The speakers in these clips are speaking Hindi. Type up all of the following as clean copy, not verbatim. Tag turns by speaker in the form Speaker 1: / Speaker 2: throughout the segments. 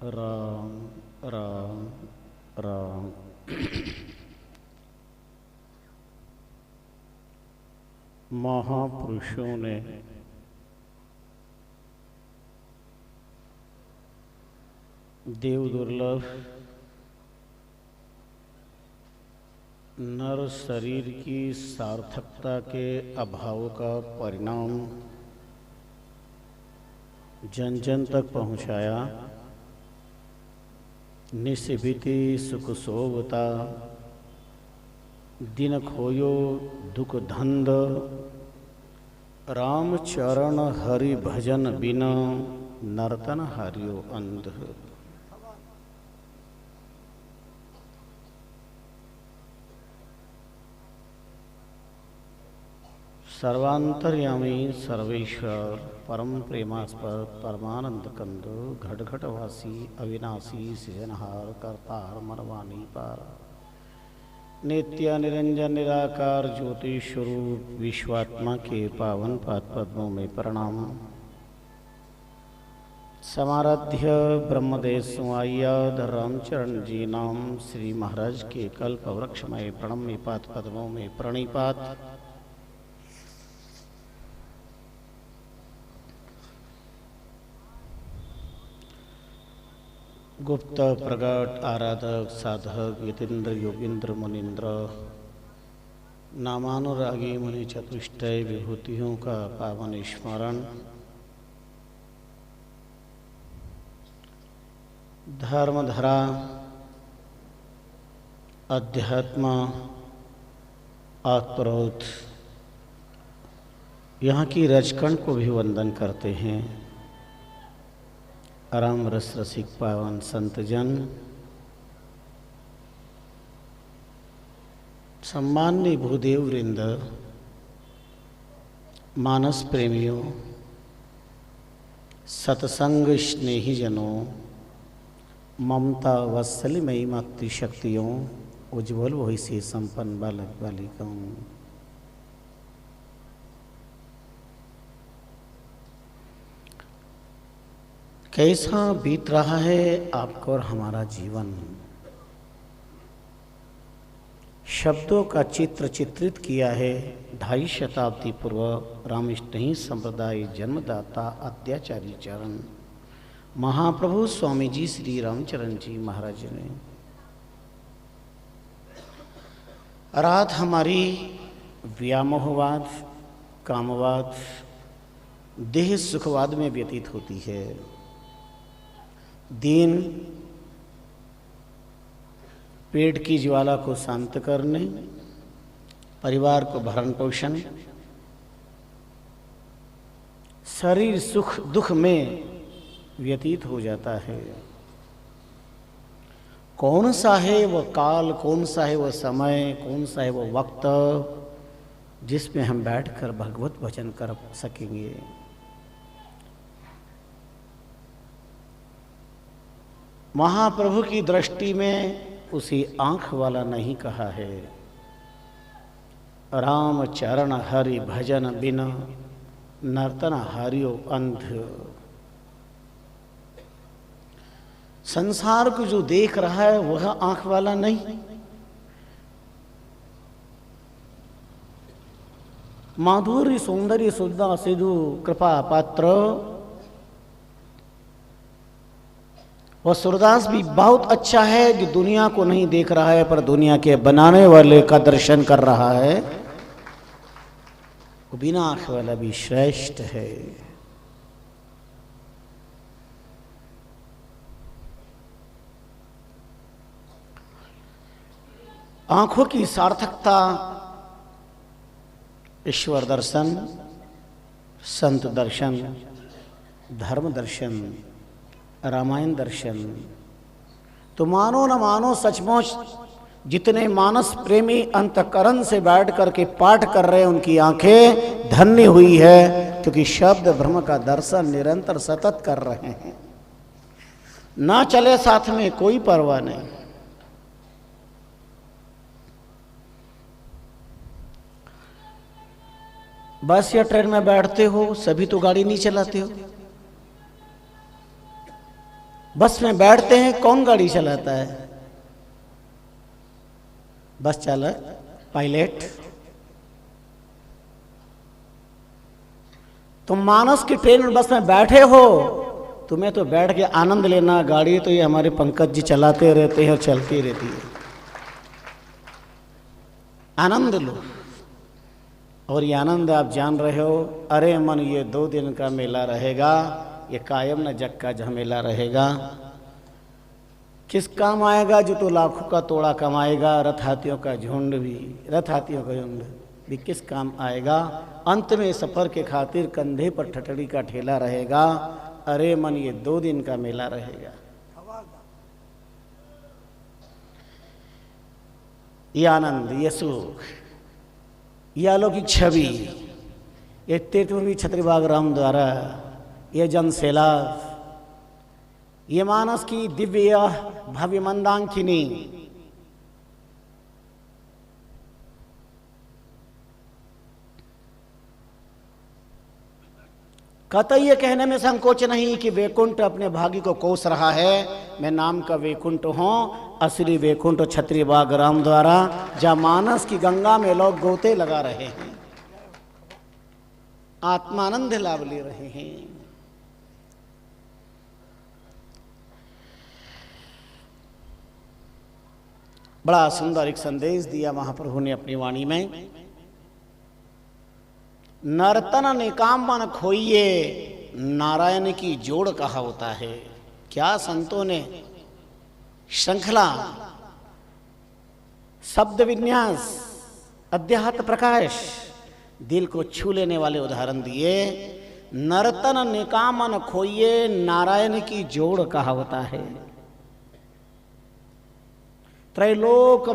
Speaker 1: राम राम राम। महापुरुषों ने देव दुर्लभ नर शरीर की सार्थकता के अभाव का परिणाम जन जन तक पहुँचाया। निस्बिति सुख सोवता दिन खोयो दुख धंध राम चरण हरि भजन बिना नर्तन हारियो अंध। सर्वांतर्यामी सर्वेश्वर परम प्रेमास्पद परमानंद कंद घट घट वासी अविनाशी सृजनहार करतार मनवानी पार नित्य निरंजन निराकार ज्योति स्वरूप विश्वात्मा के पावन पाद पद्मों में प्रणाम। समाराध्य ब्रह्मदेव आय्याद रामचरण जी नाम श्री महाराज के कल्प वृक्षमय प्रणम्य पाद पद्मों में प्रणिपात। गुप्त प्रगट आराधक साधक यतीन्द्र योगींद्र मुनीन्द्र नामानुरागी मुनि चतुष्टय विभूतियों का पावन स्मरण। धर्मधरा अध्यात्म आत्मरोध यहाँ की रजकण को भी वंदन करते हैं। राम रस रसिक पावन संत जन, सम्मान्य भूदेव वृंद, मानस प्रेमियों, सत्संग स्नेही जनों, ममता वत्सलमयी मातृशक्तियों, उज्ज्वल वही से संपन्न बालक बालिकाओं, कैसा बीत रहा है आपका और हमारा जीवन। शब्दों का चित्र चित्रित किया है 2.5 शताब्दी पूर्व रामस्नेही संप्रदाय जन्मदाता अत्याचारी चरण महाप्रभु स्वामी जी श्री रामचरण जी महाराज ने। रात हमारी व्यामोहवाद, कामवाद, देह सुखवाद में व्यतीत होती है। दिन पेट की ज्वाला को शांत करने, परिवार को भरण पोषण, शरीर सुख दुख में व्यतीत हो जाता है। कौन सा है वह काल, कौन सा है वह समय, कौन सा है वह वक्त जिसमें हम बैठकर भगवत भजन कर सकेंगे। महाप्रभु की दृष्टि में उसी आंख वाला नहीं कहा है। राम चरण हरि भजन बिना नर्तन हारियो अंध। संसार को जो देख रहा है वह आंख वाला नहीं। माधुर्य सौंदर्य सुधा सिधु कृपा पात्र, वह सूरदास भी बहुत अच्छा है जो दुनिया को नहीं देख रहा है पर दुनिया के बनाने वाले का दर्शन कर रहा है। वो बिना आंख वाला भी श्रेष्ठ है। आंखों की सार्थकता ईश्वर दर्शन, संत दर्शन, धर्म दर्शन, रामायण दर्शन, तो मानो न मानो सचमुच जितने मानस प्रेमी अंतकरण से बैठ करके पाठ कर रहे हैं उनकी आंखें धन्य हुई है, क्योंकि शब्द ब्रह्म का दर्शन निरंतर सतत कर रहे हैं। ना चले साथ में कोई परवाह नहीं। बस या ट्रेन में बैठते हो, सभी तो गाड़ी नहीं चलाते हो। बस में बैठते हैं, कौन गाड़ी चलाता है? बस चालक, पायलट। तुम मानस की ट्रेन और बस में बैठे हो, तुम्हें तो बैठ के आनंद लेना। गाड़ी तो ये हमारे पंकज जी चलाते रहते हैं और चलती रहती है। आनंद लो। और ये आनंद आप जान रहे हो, अरे मन ये 2 दिन का मेला रहेगा, ये कायम न जग का झमेला रहेगा। किस काम आएगा जो तो लाखों का तोड़ा कमाएगा, रथ हाथियों का झुंड भी किस काम आएगा। अंत में सफर के खातिर कंधे पर ठटड़ी का ठेला रहेगा। अरे मन ये 2 दिन का मेला रहेगा। ये आनंद, ये सुख, ये अलौकिक छवि, ये 33वीं छत्री बाग राम द्वारा, ये जन सैलाब, ये मानस की दिव्य भव्य मंदाकिनी, कतई ये कहने में संकोच नहीं कि वैकुंठ अपने भाग्य को कोस रहा है। मैं नाम का वैकुंठ हूँ, असली वैकुंठ छत्री बाग राम द्वारा, जहाँ मानस की गंगा में लोग गोते लगा रहे हैं, आत्मानंद लाभ ले रहे हैं। बड़ा सुंदर एक संदेश दिया महाप्रभु ने अपनी वाणी में। नर्तन निकामन खोइए, नारायण की जोड़ कहा होता है। क्या संतों ने श्रृंखला, शब्द विन्यास, अध्यात्म प्रकाश, दिल को छू लेने वाले उदाहरण दिए। नर्तन निकामन खोइए, नारायण की जोड़ कहा होता है। त्रैलोक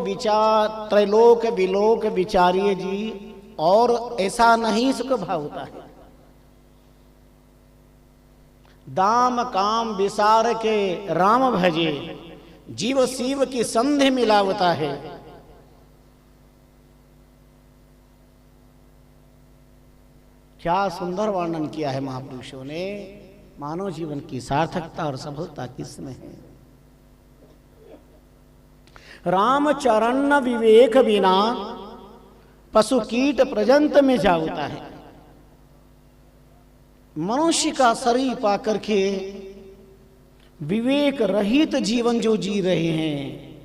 Speaker 1: विलोक विचारिये जी, और ऐसा नहीं सुख भाव होता है। दाम काम विसार के राम भजे, जीव शिव की संधि मिलावता है। क्या सुंदर वर्णन किया है महापुरुषों ने। मानव जीवन की सार्थकता और सफलता किसमें है? राम चरण विवेक बिना, पशु कीट प्रजंत में जाता है। मनुष्य का शरीर पाकर के विवेक रहित जीवन जो जी रहे हैं,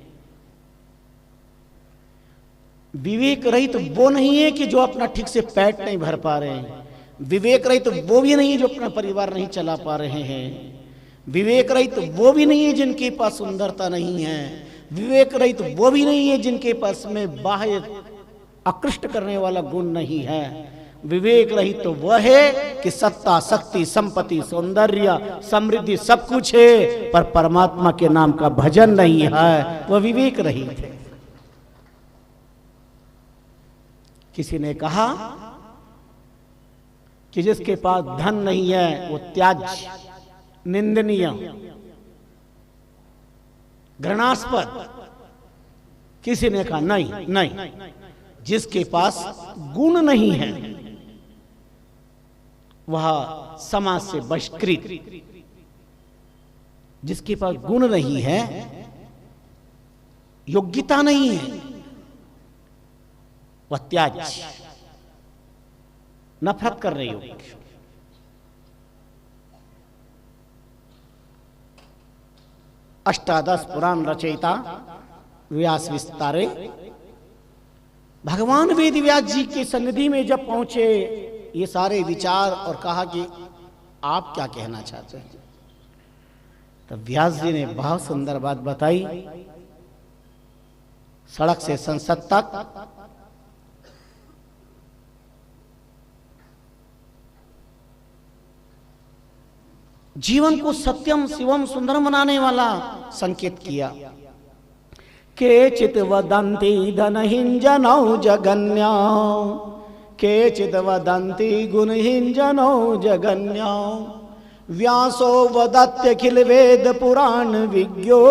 Speaker 1: विवेक रहित वो नहीं है कि जो अपना ठीक से पेट नहीं भर पा रहे हैं। विवेक रहित वो भी नहीं है जो अपना परिवार नहीं चला पा रहे हैं। विवेक रहित वो भी नहीं है जिनके पास सुंदरता नहीं है। विवेक रहित वो भी नहीं है जिनके पास में बाह्य आकृष्ट करने वाला गुण नहीं है। विवेक रहित तो वह है कि सत्ता, शक्ति, संपत्ति, सौंदर्य, समृद्धि सब कुछ है, पर परमात्मा के नाम का भजन नहीं है। वह विवेक रहित है। किसी ने कहा कि जिसके पास धन नहीं है वो त्याज्य, निंदनीय, घृणास्पद। किसी ने कहा नहीं, जिसके पास गुण नहीं है वह समाज से बहिष्कृत। जिसके पास गुण नहीं है, योग्यता नहीं है, वह त्याज्य, नफरत करने योग्य। अष्टादश पुराण रचयिता व्यास विस्तारे भगवान वेद व्यास जी की सन्निधि में जब पहुंचे ये सारे विचार और कहा कि आप क्या कहना चाहते हैं, तब व्यास जी ने बहुत सुंदर बात बताई। सड़क से संसद तक जीवन को सत्यम शिवम सुंदरम बनाने वाला संकेत किया। केचित् वदन्ति धनहीनजनौ जगन्यौ, केचित् वदन्ति गुणहीनजनौ जगन्यौ, व्यासो वदत्यखिल वेद पुराण विज्ञो,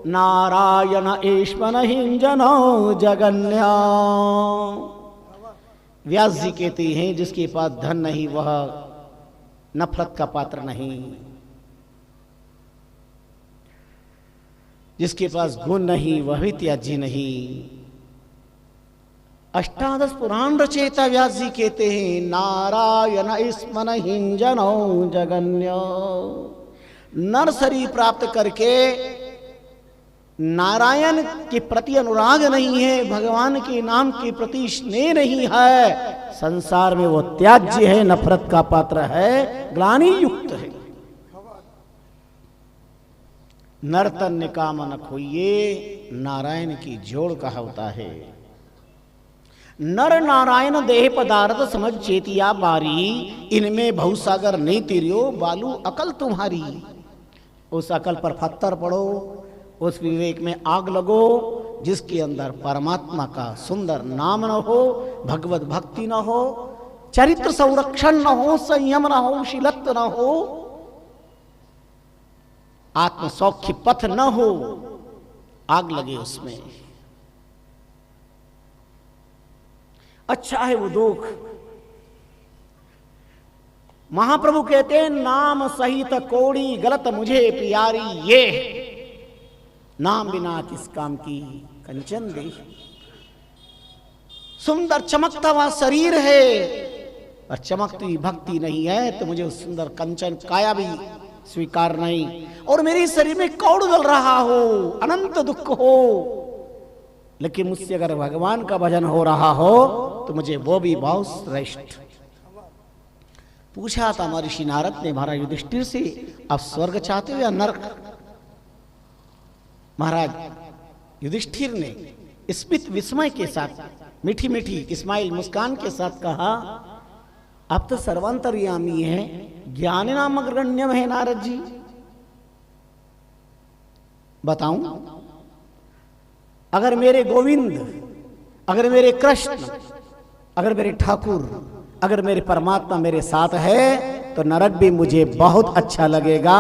Speaker 1: नारायण ईश्वरहीनजनौ जगन्यौ। व्यास जी कहते हैं जिसके पास धन नहीं वह नफरत का पात्र नहीं, जिसके पास गुण नहीं वह भी त्याज्य नहीं। अष्टादश पुराण रचयिता व्यास जी कहते हैं नारायण ईश्वरहीनजनौ जगन्यौ। नर शरीर प्राप्त करके नारायण के प्रति अनुराग नहीं है, भगवान के नाम के प्रति स्नेह नहीं है, संसार में वो त्याज्य है, नफरत का पात्र है, ग्लानि युक्त है। नरतन्य काम न खोइए, नारायण की जोड़ कहा होता है। नर नारायण देह पदार्थ समझ चेतिया बारी, इनमें भवसागर नहीं तिरियो बालू अकल तुम्हारी। उस अकल पर पत्थर पड़ो, उस विवेक में आग लगो जिसके अंदर परमात्मा का सुंदर नाम न हो, भगवत भक्ति न हो, चरित्र संरक्षण न हो, संयम न हो, शीलत्व न हो, आत्म सौख्य पथ न हो, आग लगे उसमें। अच्छा है वो दुख। महाप्रभु कहते हैं नाम सहित कोड़ी गलत मुझे प्यारी ये, नाम बिना किस काम की कंचन दे। सुंदर चमकता हुआ शरीर है और चमकती भक्ति नहीं है तो मुझे उस सुंदर कंचन काया भी स्वीकार नहीं। और मेरे शरीर में कौड़ गल रहा हो, अनंत दुख हो, लेकिन मुझसे अगर भगवान का भजन हो रहा हो तो मुझे वो भी बहुत श्रेष्ठ। पूछा था महर्षि नारद ने महाराज युधिष्ठिर से, आप स्वर्ग चाहते हो या नरक? महाराज युधिष्ठिर ने स्मित विस्मय के साथ, मीठी मीठी स्माइल मुस्कान के साथ कहा, अब तो सर्वांतर्यामी है, ज्ञान नाम अग्रण्यम है नारद जी। बताऊं, अगर मेरे गोविंद, अगर मेरे कृष्ण, अगर मेरे ठाकुर, अगर मेरे परमात्मा मेरे साथ है तो नरक भी मुझे बहुत अच्छा लगेगा,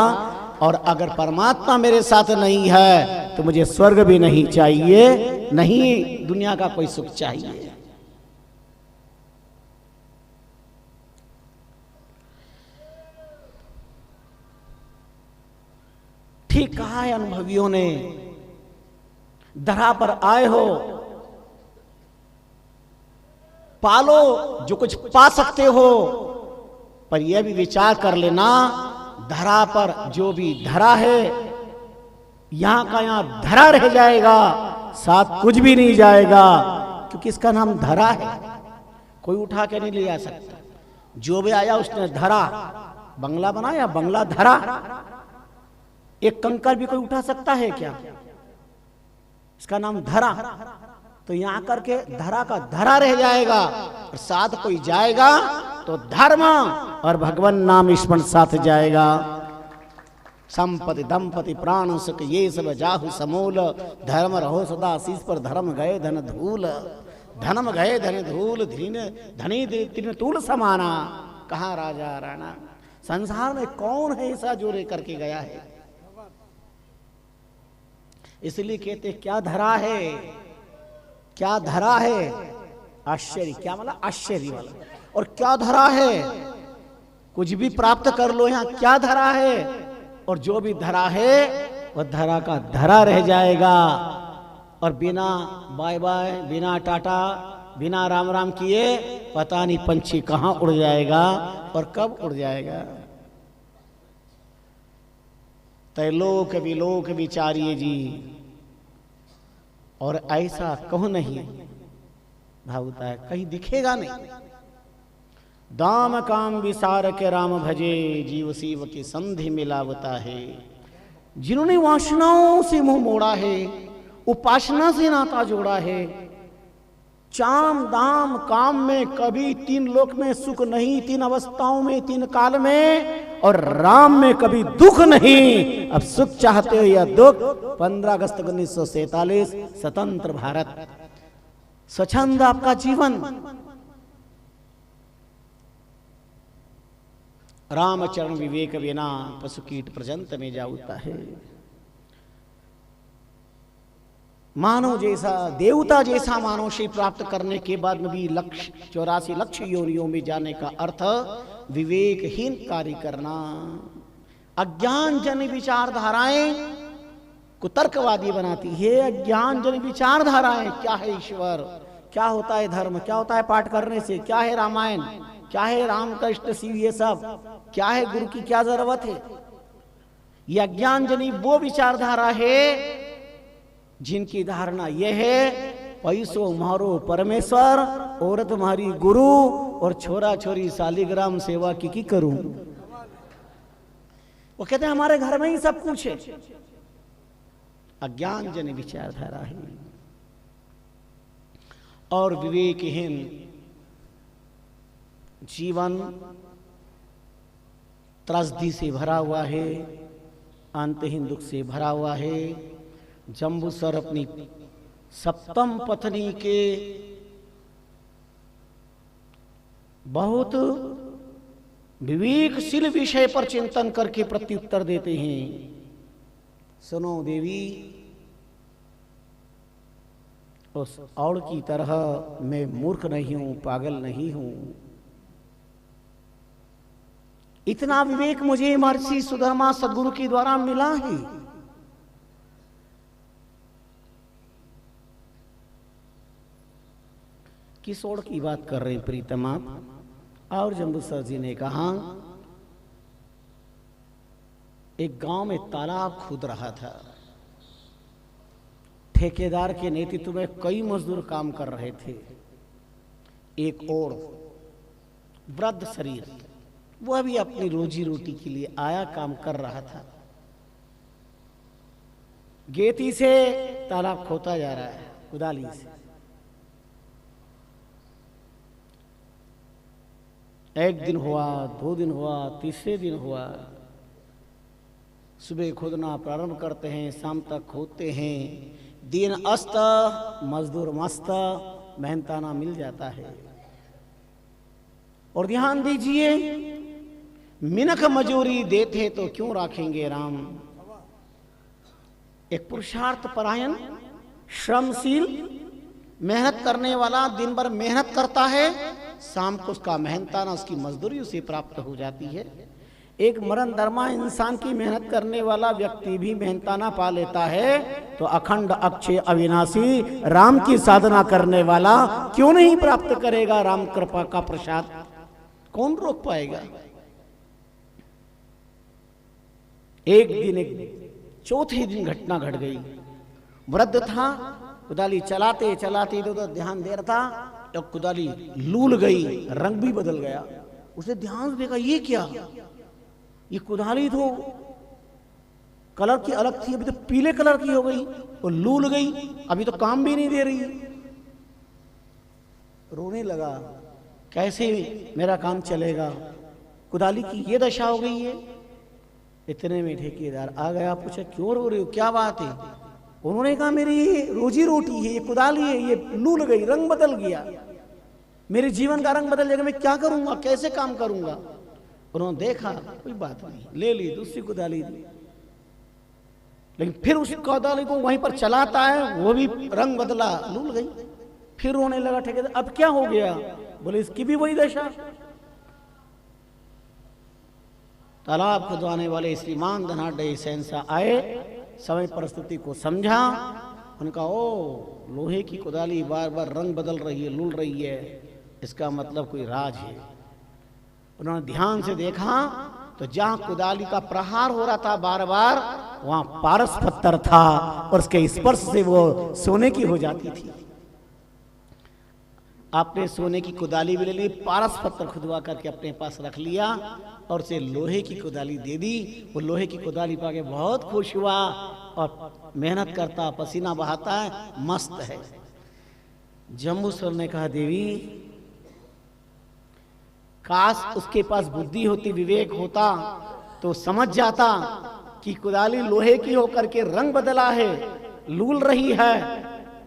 Speaker 1: और अगर परमात्मा मेरे साथ नहीं है तो मुझे स्वर्ग भी नहीं चाहिए, नहीं दुनिया का कोई सुख चाहिए। ठीक कहा है अनुभवियों ने, धरा पर आए हो, पालो जो कुछ पा सकते हो, पर यह भी विचार कर लेना धरा पर जो भी धरा है यहां का यहां धरा रह जाएगा, साथ कुछ भी नहीं जाएगा, क्योंकि इसका नाम धरा है, कोई उठा के नहीं ले जा सकता। जो भी आया उसने धरा, बंगला बनाया बंगला धरा, एक कंकर भी कोई उठा सकता है क्या? इसका नाम धरा। तो यहां करके धरा का धरा रह जाएगा, और साथ कोई जाएगा तो धर्म और भगवान नाम स्मरण साथ जाएगा। संपत्ति दंपति प्राण सुख ये सब जाहु समूल, धर्म रहो सदा शीश पर धर्म गए धन धूल, धर्म गए धन धूल धनी तीन तूल समाना। कहा राजा राणा, संसार में कौन है ऐसा जो रे करके गया है? इसलिए कहते क्या धरा है, क्या धरा है? आश्चर्य, क्या मतलब आश्चर्य वाला। और क्या धरा है? कुछ भी प्राप्त कर लो, यहां क्या धरा है? और जो भी धरा है वह धरा का धरा रह जाएगा, और बिना बाय बाय, बिना टाटा, बिना राम राम किए पता नहीं पंछी कहां उड़ जाएगा और कब उड़ जाएगा। त्रैलोक विलोक विचारिये जी, और ऐसा कहूं नहीं भावता है, कहीं दिखेगा नहीं। दाम काम विसार के राम भजे, जीव शिव की संधि मिलावता है। जिन्होंने वासनाओं से मुंह मोड़ा है, उपासना से नाता जोड़ा है, चाम दाम काम में कभी तीन लोक में सुख नहीं, तीन अवस्थाओं में तीन काल में और राम में कभी दुख नहीं। अब सुख चाहते हो या दुख। 15 अगस्त 1947 स्वतंत्र भारत, स्वच्छंद आपका जीवन। रामचरण विवेक बिना पशु कीट पर्यंत में जाऊता है। मानव जैसा, देवता जैसा मानव शरीर प्राप्त करने के बाद में भी 84 लक्ष योनियों में जाने का अर्थ विवेकहीन कार्य करना। अज्ञान जन विचारधाराएं कुतर्कवादी बनाती है। अज्ञान जन विचारधाराएं, क्या है ईश्वर, क्या होता है धर्म, क्या होता है पाठ करने से, क्या है रामायण, क्या है रामकृष्ण शिव, ये सब क्या है, गुरु की क्या जरूरत है। ये अज्ञान जनी वो विचारधारा है जिनकी धारणा यह है पैसो मारो परमेश्वर, औरत तुम्हारी गुरु और छोरा छोरी शालिग्राम सेवा की करूं। वो कहते हैं हमारे घर में ही सब कुछ है। अज्ञान जन विचारधारा है। और विवेकहीन जीवन त्रस्ती से भरा हुआ है, अंतहीन दुख से भरा हुआ है। जंबूसर अपनी सप्तम पत्नी के बहुत विवेकशील विषय पर चिंतन करके प्रत्युत्तर देते हैं। सुनो देवी, उस और की तरह मैं मूर्ख नहीं हूं, पागल नहीं हूं। इतना विवेक मुझे महर्षि सुधर्मा सद्गुरु के द्वारा मिला है। किस ओर की बात कर रहे हैं प्रीतम आप? और जंबूसर जी ने कहा एक गांव में तालाब खुद रहा था। ठेकेदार के नेतृत्व में कई मजदूर काम कर रहे थे। एक और वृद्ध शरीर, वह भी अपनी रोजी रोटी के लिए आया काम कर रहा था। गेती से तालाब खोता जा रहा है, कुदाली से। एक दिन हुआ, 2 दिन हुआ, तीसरे दिन हुआ। सुबह खोदना प्रारंभ करते हैं, शाम तक खोदते हैं। दिन अस्त, मजदूर मस्त, मेहनताना मिल जाता है। और ध्यान दीजिए, मिनख मजूरी देते तो क्यों रखेंगे राम। एक पुरुषार्थ परायण, श्रमशील, मेहनत करने वाला दिन भर मेहनत करता है, शाम को उसका मेहनताना, उसकी मजदूरी उसे प्राप्त हो जाती है। एक मरण धर्मा इंसान की मेहनत करने वाला व्यक्ति भी मेहनताना पा लेता है, तो अखंड अक्षय अविनाशी राम की साधना करने वाला क्यों नहीं प्राप्त करेगा राम कृपा का प्रसाद? कौन रोक पाएगा? एक दिन, एक चौथे दिन घटना घट गई। वृद्ध था, कुदाली चलाते चलाते इधर ध्यान दे रहा था, तो कुदाली लूल गई, रंग भी बदल गया। उसने ध्यान से देखा, ये क्या, ये कुदाली तो कलर की अलग थी, अभी तो पीले कलर की हो गई, तो लूल गई, अभी तो काम भी नहीं दे रही। रोने लगा, कैसे मेरा काम चलेगा, कुदाली की ये दशा हो गई है। इतने में ठेकेदार आ गया, पूछा क्यों रो रहे हो, क्या बात है? उन्होंने कहा मेरी रोजी रोटी है, ये कुदाली है, ये लूल गई, रंग बदल गया, मेरे जीवन का रंग बदल जाएगा, मैं क्या करूंगा, कैसे काम करूंगा? उन्होंने देखा, कोई बात नहीं, ले ली, दूसरी कुदाली दी। लेकिन फिर उस कुदाली को वहीं पर चलाता है, वो भी रंग बदला, लूल गई। फिर रोने लगा ठेकेदार, अब क्या हो गया? बोले इसकी भी वही दशा। तालाब खुदवाने वाले श्रीमान धनाढ्य शहंशाह आए, समय परिस्थिति को समझा। उनका ओ लोहे की कुदाली बार बार रंग बदल रही है, लूल रही है, इसका मतलब कोई राज है। उन्होंने ध्यान से देखा तो जहां कुदाली का प्रहार हो रहा था बार बार, वहां पारस पत्थर था और उसके स्पर्श से वो सोने की हो जाती थी। आपने सोने की कुदाली भी ले ली, पारस पत्थर खुदवा करके अपने पास रख लिया और उसे लोहे की कुदाली दे दी। वो लोहे की कुदाली पाके बहुत खुश हुआ और मेहनत करता, पसीना बहाता है, मस्त है। जंबूसर ने कहा देवी काश उसके पास बुद्धि होती, विवेक होता, तो समझ जाता कि कुदाली लोहे की होकर के रंग बदला है, लूल रही है,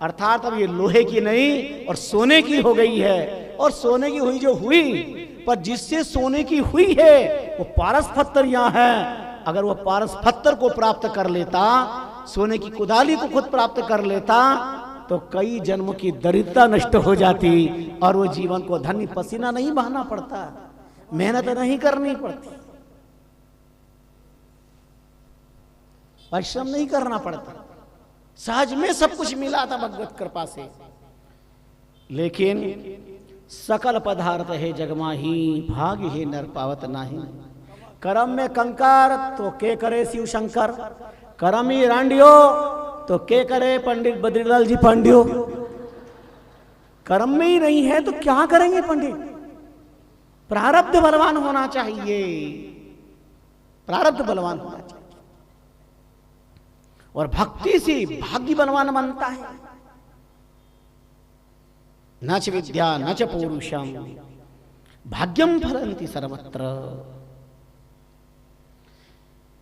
Speaker 1: अर्थात अब ये लोहे की नहीं और सोने की हो गई है। और सोने की हुई जो हुई, पर जिससे सोने की हुई है वो पारस पत्थर यहाँ है। अगर वो पारस पत्थर को प्राप्त कर लेता, सोने की कुदाली को खुद प्राप्त कर लेता, तो कई जन्मों की दरिद्रता नष्ट हो जाती और वो जीवन को धन्य, पसीना नहीं बहाना पड़ता, मेहनत नहीं करनी पड़ती, परिश्रम नहीं करना पड़ता, सहज में सब कुछ मिला था भगवत कृपा से। लेकिन सकल पदार्थ है जगमाही, भाग्य है नर पावत नाही। कर्म में कंकार तो के करे शिव शंकर, कर्म ही रांडियो तो के करे पंडित बद्रीलाल जी पांड्यो। कर्म में ही नहीं है तो क्या करेंगे पंडित? प्रारब्ध बलवान होना चाहिए, प्रारब्ध बलवान होना चाहिए, और भक्ति से भाग्य बलवान बनता है। न च विद्या न च पौरुषम भाग्यम फलंति सर्वत्र।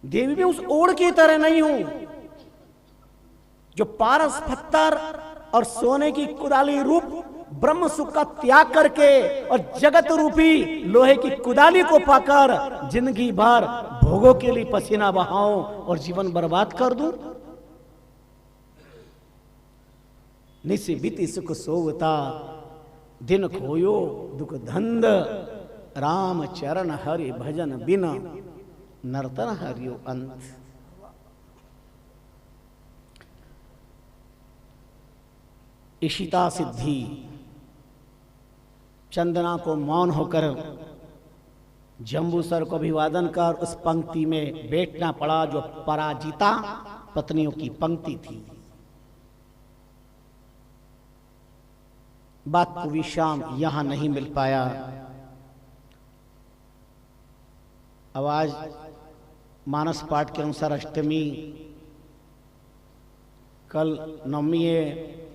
Speaker 1: देवी में उस ओड़ की तरह नहीं हूं जो पारस पत्थर और सोने की कुदाली रूप ब्रह्म सुख का त्याग करके और जगत रूपी लोहे की कुदाली को पाकर जिंदगी भर भोगों के लिए पसीना बहाऊं और जीवन बर्बाद कर दूं। निस बीती सुख सोवता दिन खोयो दुख धंध, राम चरण हरि भजन बिना नर्तन हरियो अंत। इशिता सिद्धि चंदना को मौन होकर जंबूसर को अभिवादन कर उस पंक्ति में बैठना पड़ा जो पराजिता पत्नियों की पंक्ति थी। बात को विश्राम यहां नहीं मिल पाया। अब आज मानस पाठ के अनुसार अष्टमी, कल नवमी है,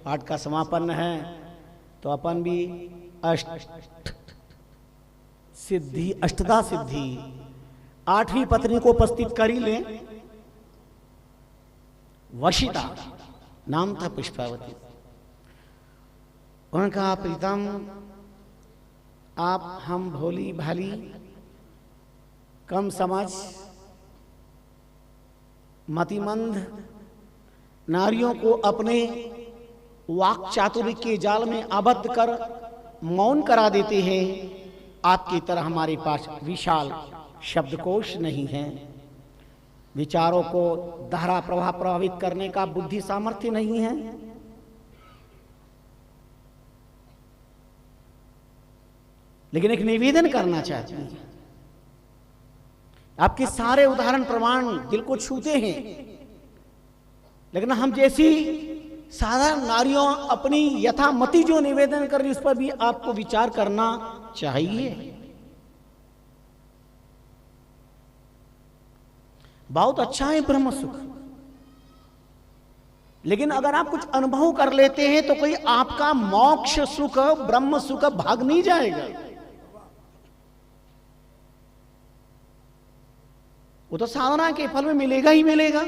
Speaker 1: पाठ का समापन है, तो अपन भी सिद्धि अष्टदा सिद्धि आठवीं पत्नी को उपस्थित कर ही लें। वशिता नाम था पुष्पावती। उन्होंने कहा प्रीतम आप हम भोली भाली कम समझ मतिमंद नारियों को अपने वाक चातुर्य के जाल में आबद्ध कर मौन करा देते हैं। आपकी तरह हमारे पास विशाल शब्दकोश नहीं है, विचारों को धारा प्रवाह प्रभावित करने का बुद्धि सामर्थ्य नहीं है। लेकिन एक निवेदन करना चाहती हूं। आपके सारे उदाहरण प्रमाण दिल को छूते हैं, लेकिन हम जैसी साधारण नारियों अपनी यथामति जो निवेदन कर रही उस पर भी आपको विचार करना चाहिए। बहुत अच्छा है ब्रह्म सुख, लेकिन अगर आप कुछ अनुभव कर लेते हैं तो कोई आपका मोक्ष सुख ब्रह्म सुख भाग नहीं जाएगा। वो तो साधना के फल में मिलेगा ही मिलेगा।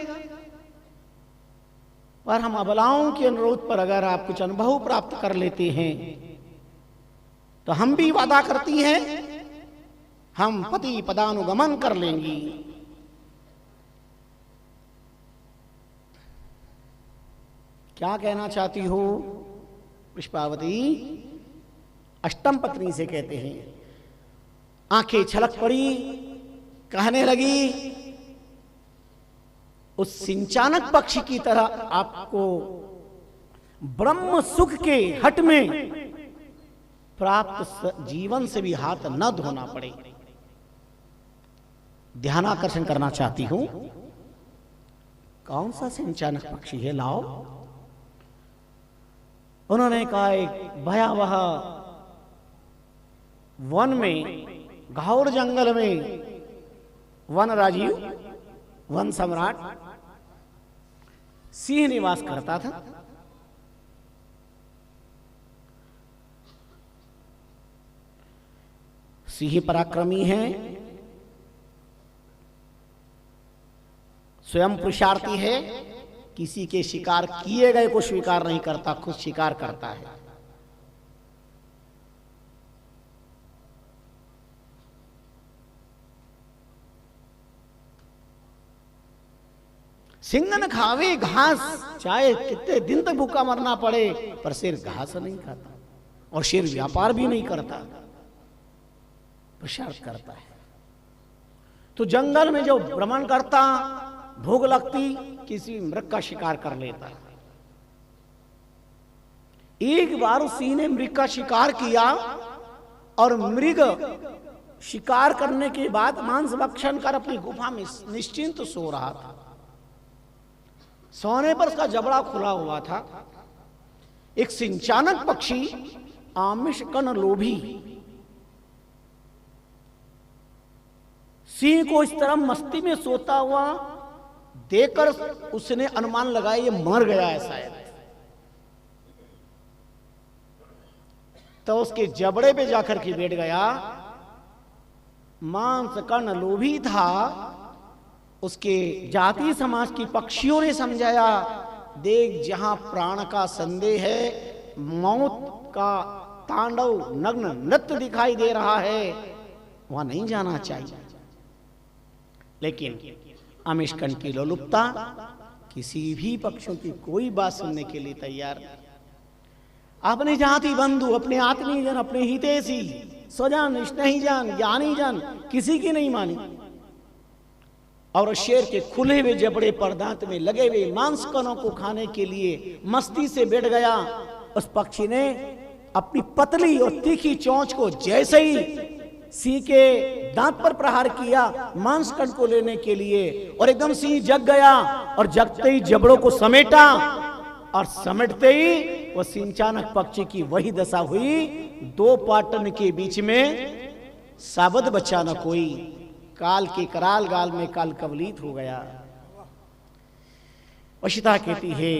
Speaker 1: पर हम अबलाओं के अनुरोध पर अगर आप कुछ अनुभव प्राप्त कर लेते हैं तो हम भी वादा करती हैं हम पति पदानुगमन कर लेंगी। क्या कहना चाहती हो पुष्पावती? अष्टम पत्नी से कहते हैं। आंखें छलक पड़ी, कहने लगी उस सिंचानक पक्षी की तरह आपको ब्रह्म सुख के हट में प्राप्त जीवन से भी हाथ न धोना पड़े। ध्यानाकर्षण करना चाहती हूं। कौन सा सिंचानक पक्षी है, लाओ। उन्होंने कहा एक भयावह वन में, घोर जंगल में वन राजीव, वन सम्राट सिंह निवास करता था। सिंह पराक्रमी है, स्वयं पुरुषार्थी है, किसी के शिकार किए गए को स्वीकार नहीं करता, खुद शिकार करता है। सिंह न खावे घास, चाहे कितने दिन तक भूखा मरना पड़े, पर शेर घास नहीं खाता, और शेर व्यापार भी नहीं करता, पुरुषार्थ करता है। तो जंगल में जो भ्रमण करता, भूख लगती, किसी मृग का शिकार कर लेता। एक बार उस सिंह ने मृग का शिकार किया, और मृग शिकार करने के बाद मांस भक्षण कर अपनी गुफा में निश्चिंत सो रहा था। सोने पर उसका जबड़ा खुला हुआ था। एक सिंचानक पक्षी आमिष कण लोभी सिंह को इस तरह मस्ती में सोता हुआ देखकर उसने अनुमान लगाया ये मर गया है शायद। तो उसके जबड़े पे जाकर के बैठ गया। मांस कण लोभी था। उसके जाति समाज की पक्षियों ने समझाया, देख जहां प्राण का संदेह है, मौत का तांडव नग्न नृत्य दिखाई दे रहा है, वहां नहीं जाना चाहिए। लेकिन आमिषकण की लोलुपता किसी भी पक्षों की कोई बात सुनने के लिए तैयार नहीं। अपने जाति बंधु, अपने आत्मीय जन, अपने हितैषी, स्वजन, स्नेहीजन, ज्ञानी जन, किसी की नहीं मानी। और शेर के खुले हुए जबड़े पर दांत में लगे हुए मांस कणों को खाने के लिए मस्ती से बैठ गया। उस पक्षी ने अपनी पतली और तीखी चोंच को जैसे ही सिंह के दांत पर प्रहार किया मांस कण को लेने के लिए, और एकदम सिंह जग गया, और जगते ही जबड़ों को समेटा, और समेटते ही वो सिंचानक पक्षी की वही दशा हुई। दो पाटन के बीच में साबत बचा न कोई, काल के कराल गाल में काल कवलित हो गया। अशिता कहती है,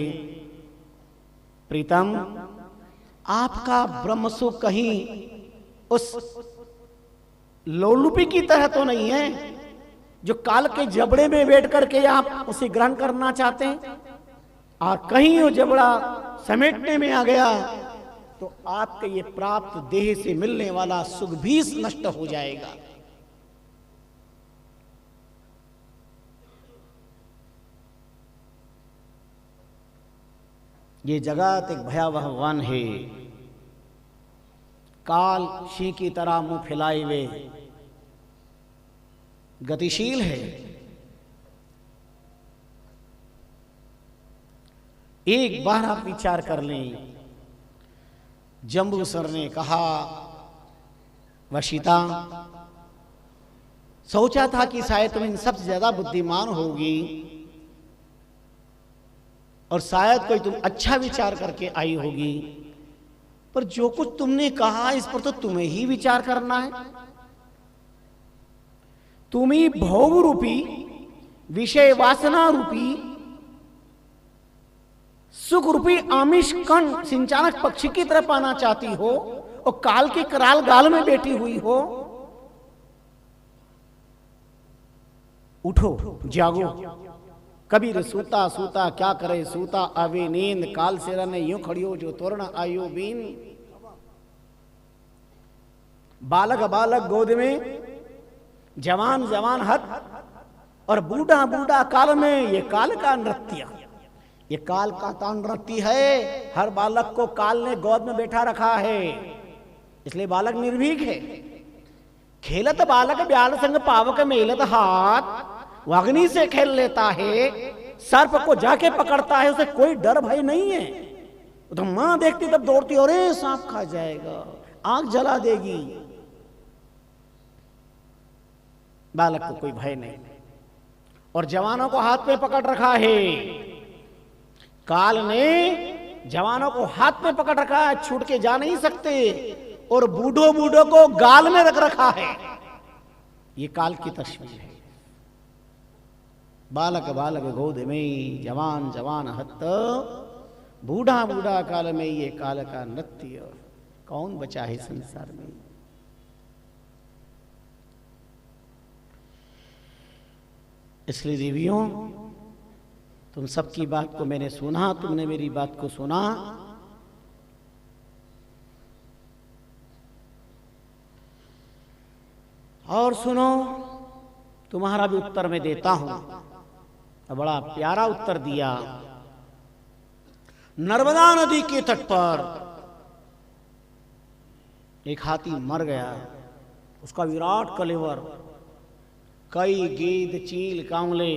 Speaker 1: प्रीतम आपका ब्रह्मसु कहीं उस लोलुपी की तरह तो नहीं है जो काल के जबड़े में बैठ करके आप उसे ग्रहण करना चाहते हैं, और कहीं वो जबड़ा समेटने में आ गया तो आपके ये प्राप्त देह से मिलने वाला सुख भी नष्ट हो जाएगा। ये जगत एक भयावह वन है। काल सिंह की तरह मुंह फैलाए हुए गतिशील है। एक बार आप विचार कर लें। जंबूसर ने कहा, वशिता सोचा था कि शायद तुम इन सबसे ज्यादा बुद्धिमान होगी, और शायद कोई तुम अच्छा विचार करके आई होगी, पर जो कुछ तुमने कहा इस पर तो तुम्हें ही विचार करना है। तुम ही भोग रूपी, विषय वासना रूपी, सुख रूपी आमिष कण सिंचानक पक्षी की तरफ आना चाहती हो, और काल के कराल गाल में बैठी हुई हो। उठो, जागो। कबीर सूता सूता क्या करे सूता, आवे नींद काल से रने यूं खड़ियो जो तोरण आयो बीन। बालक बालक गोद में, जवान जवान हाथ, और बूढ़ा बूढ़ा काल में। ये काल का नृत्य, ये काल का तान नृत्य है। हर बालक को काल ने गोद में बैठा रखा है, इसलिए बालक निर्भीक है। खेलत बालक ब्याल संग पावक मेलत हाथ, वो अग्नि से खेल लेता है, सर्प को जाके पकड़ता है, उसे कोई डर भय नहीं है। तो मां देखती तब दौड़ती, अरे सांप खा जाएगा, आंख जला देगी। बालक को कोई भय नहीं। और जवानों को हाथ में पकड़ रखा है। काल ने जवानों को हाथ में पकड़ रखा है, छूट के जा नहीं सकते। और बूढ़ों बूढ़ों को गाल में रख रखा है। ये काल की तस्वीर है। बालक बालक गोद में, जवान जवान हत, बूढ़ा बूढ़ा काल में। ये काल का नृत्य कौन बचा है संसार में। इसलिए देवियों, तुम सबकी बात को मैंने सुना, तुमने मेरी बात को सुना। और सुनो, तुम्हारा भी उत्तर मैं देता हूं। तो बड़ा प्यारा उत्तर दिया। नर्मदा नदी के तट पर एक हाथी मर गया। उसका विराट कलेवर, कई गेंद, चील, कांवले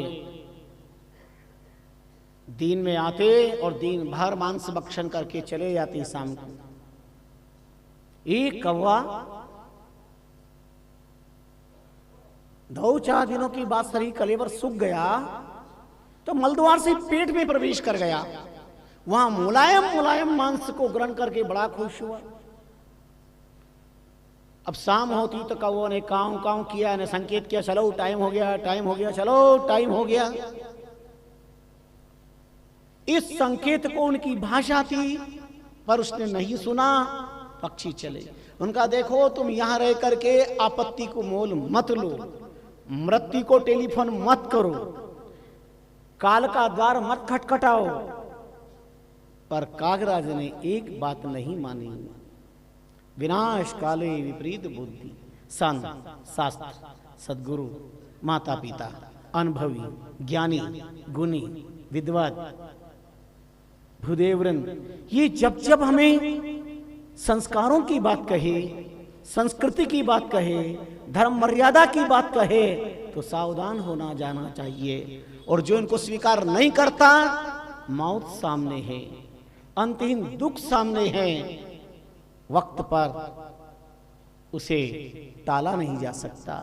Speaker 1: दिन में आते और दिन भर मांस भक्षण करके चले जाते। शाम को एक कौवा 2-4 दिनों की बाद शरीर कलेवर सूख गया तो मलद्वार से पेट में प्रवेश कर गया। वहां मुलायम मुलायम मांस को ग्रहण करके बड़ा खुश हुआ। अब शाम होती तो कौवा ने काऊ काऊ किया, ने संकेत किया, चलो टाइम हो गया, टाइम हो गया, चलो टाइम हो गया। इस संकेत को उनकी भाषा थी, पर उसने नहीं सुना। पक्षी चले। उनका देखो, तुम यहां रह करके आपत्ति को मोल मत लो, मृत्यु को टेलीफोन मत करो, काल का द्वार मत खटखटाओ। पर कागराज ने एक बात नहीं मानी। विनाश काले विपरीत बुद्धि। संत, शास्त्र, सदगुरु, माता पिता, अनुभवी, ज्ञानी, गुणी, विद्वान, भूदेववृंद, ये जब जब हमें संस्कारों की बात कहे, संस्कृति की बात कहे, धर्म मर्यादा की बात कहे, तो सावधान होना जाना चाहिए। और जो इनको स्वीकार नहीं करता, मौत सामने है, अंतहीन दुख सामने है, वक्त पर उसे टाला नहीं जा सकता।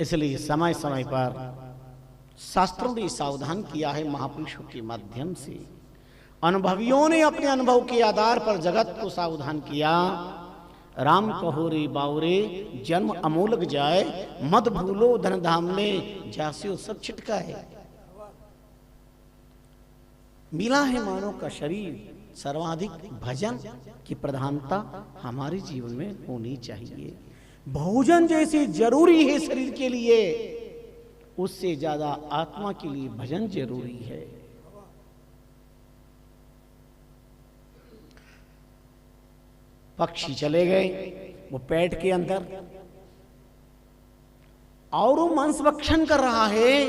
Speaker 1: इसलिए समय समय पर शास्त्रों ने सावधान किया है, महापुरुषों के माध्यम से। अनुभवियों ने अपने अनुभव के आधार पर जगत को सावधान किया। राम कहो रे बावरे, जन्म अमूलक जाए, मत भूलो धन धाम में, जास्यो सब छिटका है। मिला है मानव का शरीर, सर्वाधिक भजन की प्रधानता हमारे जीवन में होनी चाहिए। भोजन जैसे जरूरी है शरीर के लिए, उससे ज्यादा आत्मा के लिए भजन जरूरी है। पक्षी चले गए वो पेट के अंदर, और वो मांस भक्षण कर रहा है।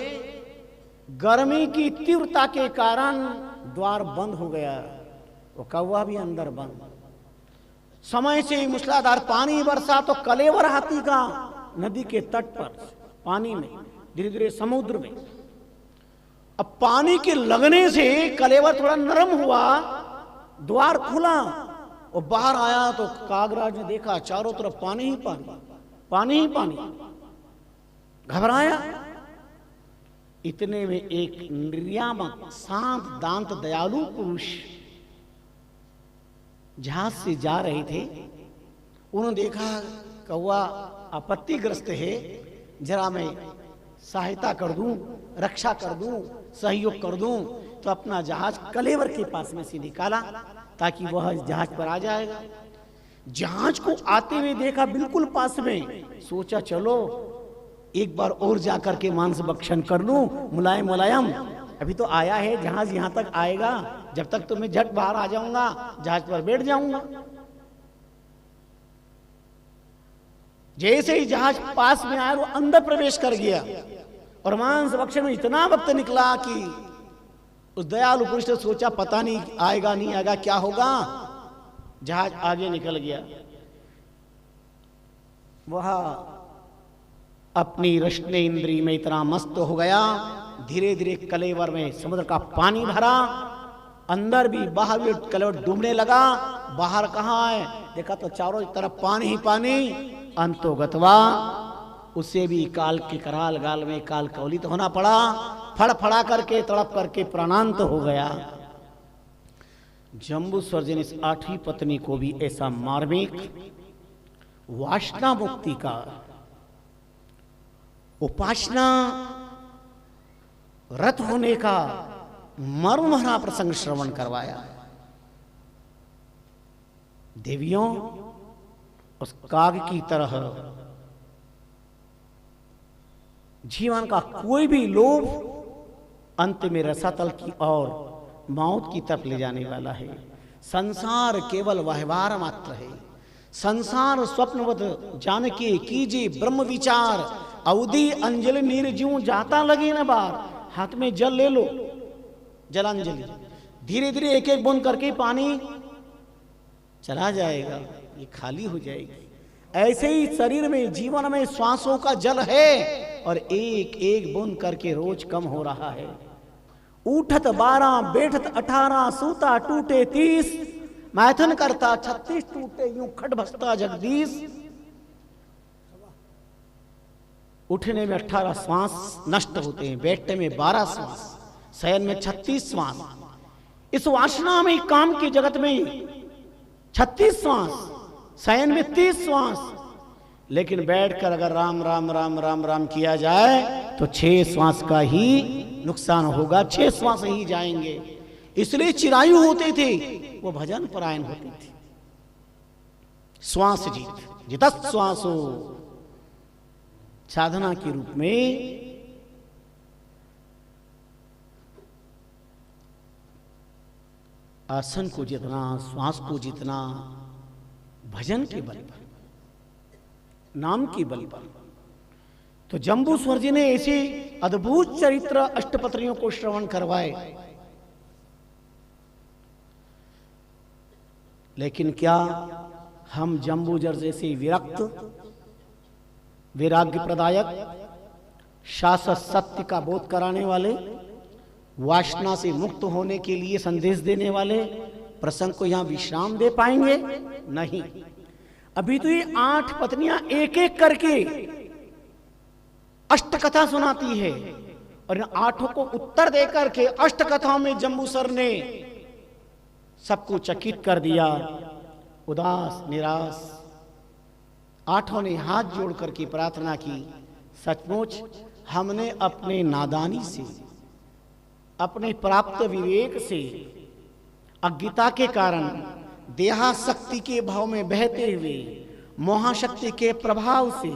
Speaker 1: गर्मी की तीव्रता के कारण द्वार बंद हो गया, वो कौवा भी अंदर बंद। समय से मूसलाधार पानी बरसा तो कलेवर हाथी का नदी के तट पर, पानी में, धीरे धीरे समुद्र में। अब पानी के लगने से कलेवर थोड़ा नरम हुआ, द्वार खुला और बाहर आया तो कागराज ने देखा चारों तरफ पानी ही पानी, पानी ही पानी। घबराया। इतने में एक निर्यामक, शांत दांत, दयालु पुरुष जहाज से जा रहे थे। उन्होंने देखा कौवा आपत्तिग्रस्त है, जरा मैं सहायता कर दूं, रक्षा कर दूं, सहयोग कर दूं। तो अपना जहाज कलेवर के पास में से निकाला ताकि वह जहाज पर आ जाएगा। जहाज को आते हुए देखा बिल्कुल पास में, सोचा चलो एक बार और जाकर के मांस भक्षण कर लूं, मुलायम मुलायम। अभी तो आया है जहाज, यहां तक आएगा, जब तक तो मैं झट बाहर आ जाऊंगा, जहाज पर बैठ जाऊंगा। जैसे ही जहाज पास में आया वो अंदर प्रवेश कर गया और मांस भक्षण में इतना वक्त निकला कि उस दयालु पुरुष ने सोचा पता नहीं आएगा नहीं आएगा, क्या होगा। जहाज आगे निकल गया। वह अपनी रश्ने इंद्री में इतना मस्त हो गया, धीरे धीरे कलेवर में समुद्र का पानी भरा, अंदर भी बाहर भी कलेवर डूबने लगा। बाहर कहाँ है, देखा तो चारों तरफ पानी ही पानी। अंतोगतवा उसे भी काल के कराल गाल में काल कवलित होना पड़ा, फड़फड़ा करके तड़प करके प्राणांत हो गया। जम्बूस्वर जी ने इस 8वीं पत्नी को भी ऐसा मार्मिक वासना मुक्ति का, उपासना रत होने का मर्म भरा प्रसंग श्रवण करवाया। देवियों, उस काग की तरह जीवन का कोई भी लोभ अंत में रसातल की और मौत की तरफ ले जाने वाला है। संसार केवल व्यवहार मात्र है। संसार स्वप्नवत जान के कीजिए ब्रह्म विचार, अवधि अंजलि निर्जीव जाता लगे न बार। हाथ में जल ले लो, जलांजलि, धीरे धीरे एक एक बूंद करके पानी चला जाएगा, ये खाली हो जाएगी। ऐसे ही शरीर में जीवन में श्वासों का जल है और एक एक बूंद करके रोज कम हो रहा है। उठत 12, बैठत 18, सूता टूटे 30, मैथन करता 36 टूटे यूं खट भसता जगदीश। उठने में 18 श्वास नष्ट होते हैं, बैठने में 12 श्वास, शयन में 36 श्वास। इस वासना में काम के जगत में 36 श्वास, शयन में 30 श्वास, लेकिन बैठकर अगर राम राम राम राम राम किया जाए तो 6 श्वास का ही नुकसान होगा, 6 श्वास ही जाएंगे। इसलिए चिरायु होते थे, वो भजन परायण होते थे। श्वास जीत, जितस् श्वासो, साधना के रूप में आसन को जितना, श्वास को जितना, भजन के बल पर, नाम के बल पर। तो जंबूस्वर जी ने ऐसे अद्भुत चरित्र अष्टपत्रियों को श्रवण करवाए, लेकिन क्या हम जंबूजर जैसे विरक्त, वैराग्य प्रदायक, शाश्वत सत्य का बोध कराने वाले, वासना से मुक्त होने के लिए संदेश देने वाले प्रसंग को यहां विश्राम दे पाएंगे? नहीं। अभी तो ये 8 पत्नियां एक एक करके अष्टकथा सुनाती है और इन 8 को उत्तर देकर के अष्टकथाओं में जंबूसर ने सबको चकित कर दिया, उदास निराश। 8 ने हाथ जोड़ करके प्रार्थना की, सचमुच हमने अपने नादानी से, अपने प्राप्त विवेक से, अज्ञता के कारण, देहाशक्ति के भाव में बहते हुए, मोहाशक्ति के प्रभाव से,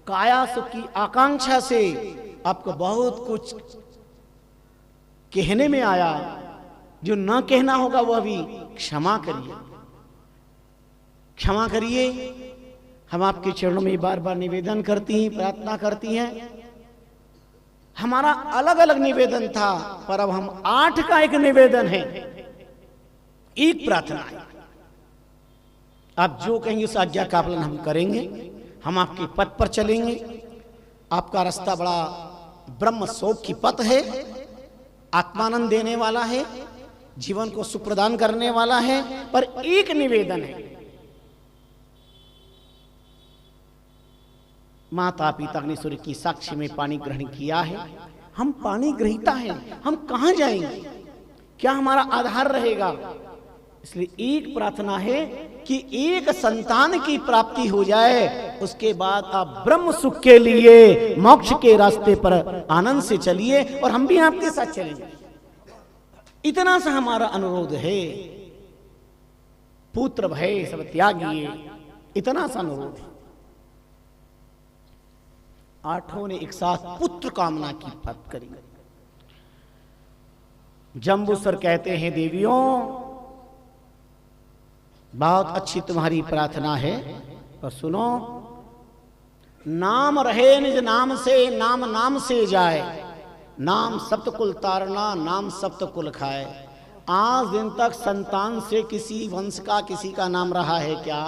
Speaker 1: काया सुख की आकांक्षा से आपको बहुत कुछ कहने में आया जो न कहना होगा वह भी क्षमा करिए, क्षमा करिए। हम आपके चरणों में बार बार निवेदन करती हैं, प्रार्थना करती हैं। हमारा अलग अलग निवेदन था, पर अब हम 8 का एक निवेदन है, एक प्रार्थना है। आप जो कहेंगे उस आज्ञा का पालन हम करेंगे। हम आपके पथ पर चलेंगे। आपका रास्ता बड़ा ब्रह्म शोक की पथ है, आत्मानंद देने वाला है, जीवन को सुख प्रदान करने वाला है। पर एक निवेदन है, माता पिता ने सूर्य की साक्षी में पानी ग्रहण किया है, हम पानी ग्रहीता हैं, हम कहां जाएंगे? क्या हमारा आधार रहेगा? इसलिए एक प्रार्थना है कि एक संतान की प्राप्ति हो जाए, उसके बाद आप ब्रह्म सुख के लिए मोक्ष के रास्ते पर आनंद से चलिए और हम भी आपके साथ चलेंगे। इतना सा हमारा अनुरोध है। पुत्र भय सब त्यागिए, इतना सा अनुरोध है। 8 ने एक साथ पुत्र कामना की बात करी। जंबूसर कहते हैं, देवियों बहुत अच्छी तुम्हारी प्रार्थना है, और सुनो, नाम रहे निज नाम से, नाम नाम से जाए, नाम सप्तकुल तारना, नाम सप्तकुल खाए। आज दिन तक संतान से किसी वंश का, किसी का नाम रहा है क्या?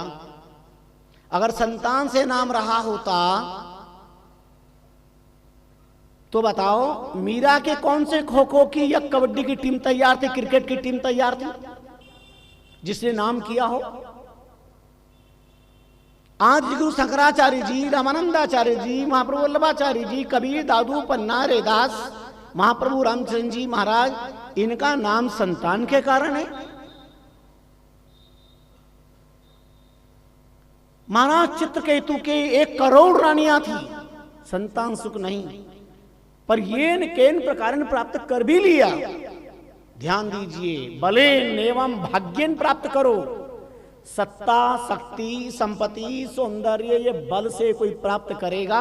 Speaker 1: अगर संतान से नाम रहा होता तो बताओ, मीरा के कौन से खो खो की या कबड्डी की टीम तैयार थी, क्रिकेट की टीम तैयार थी जिसने नाम किया हो? आज गुरु शंकराचार्य जी, रामानंदाचार्य जी, महाप्रभु वल्लभाचार्य जी, कबीर, दादू, पन्ना, रैदास, महाप्रभु रामचंद्र जी महाराज, इनका नाम संतान के कारण है। महाराज चित्रकेतु के 1 करोड़ रानियां थी, संतान सुख नहीं, पर ये केन प्रकार प्राप्त कर भी लिया। ध्यान दीजिए, बलेन एवं भाग्यन प्राप्त करो। सत्ता, शक्ति, संपत्ति, सौंदर्य, ये बल से कोई प्राप्त करेगा